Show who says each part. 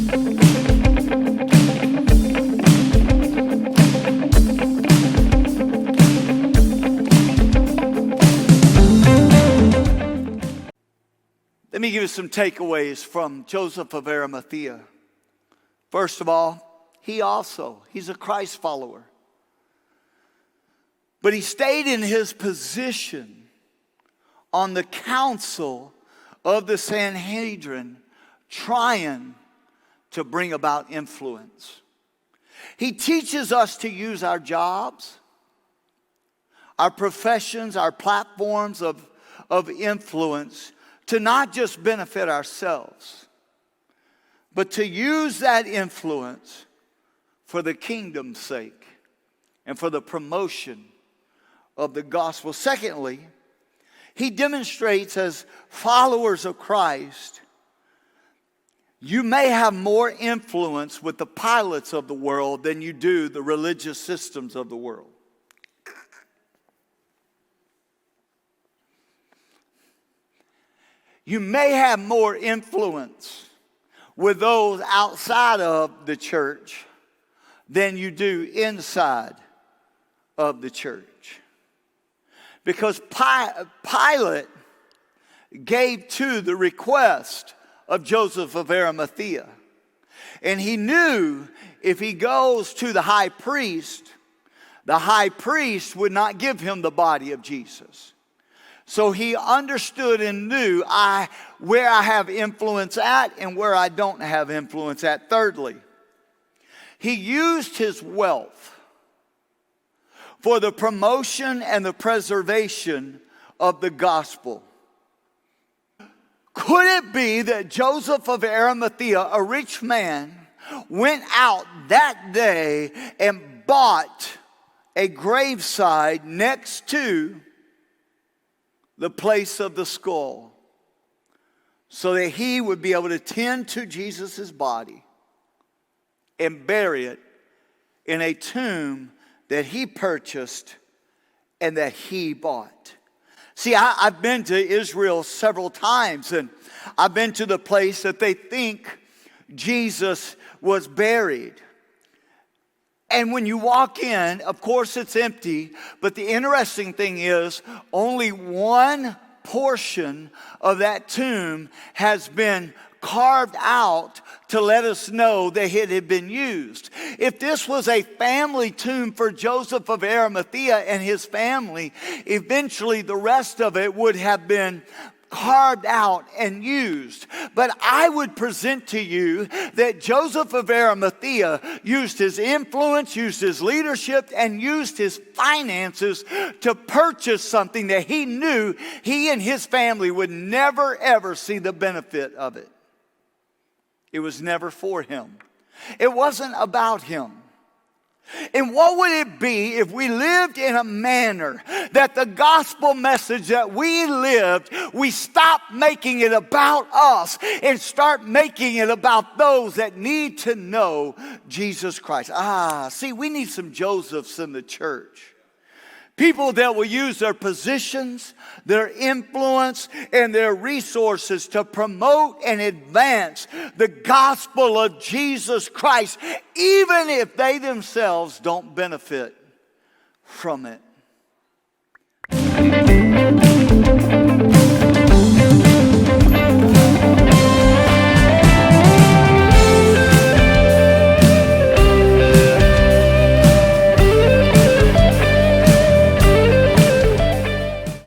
Speaker 1: Let me give you some takeaways from Joseph of Arimathea. First of all, he's a Christ follower. But he stayed in his position on the council of the Sanhedrin, trying to bring about influence. He teaches us to use our jobs, our professions, our platforms of influence to not just benefit ourselves, but to use that influence for the kingdom's sake and for the promotion of the gospel. Secondly, he demonstrates as followers of Christ, you may have more influence with the pilots of the world than you do the religious systems of the world. You may have more influence with those outside of the church than you do inside of the church. Because Pilate gave to the request of Joseph of Arimathea. And he knew if he goes to the high priest would not give him the body of Jesus. So he understood and knew where I have influence at and where I don't have influence at. Thirdly, he used his wealth for the promotion and the preservation of the gospel. Could it be that Joseph of Arimathea, a rich man, went out that day and bought a graveside next to the place of the skull so that he would be able to tend to Jesus' body and bury it in a tomb that he purchased and that he bought? See, I've been to Israel several times, and I've been to the place that they think Jesus was buried. And when you walk in, of course it's empty, but the interesting thing is only one portion of that tomb has been carved out to let us know that it had been used. If this was a family tomb for Joseph of Arimathea and his family, eventually the rest of it would have been carved out and used. But I would present to you that Joseph of Arimathea used his influence, used his leadership, and used his finances to purchase something that he knew he and his family would never ever see the benefit of it. It was never for him. It wasn't about him. And what would it be if we lived in a manner that the gospel message that we lived, we stop making it about us and start making it about those that need to know Jesus Christ? See, we need some Josephs in the church. People that will use their positions, their influence, and their resources to promote and advance the gospel of Jesus Christ, even if they themselves don't benefit from it.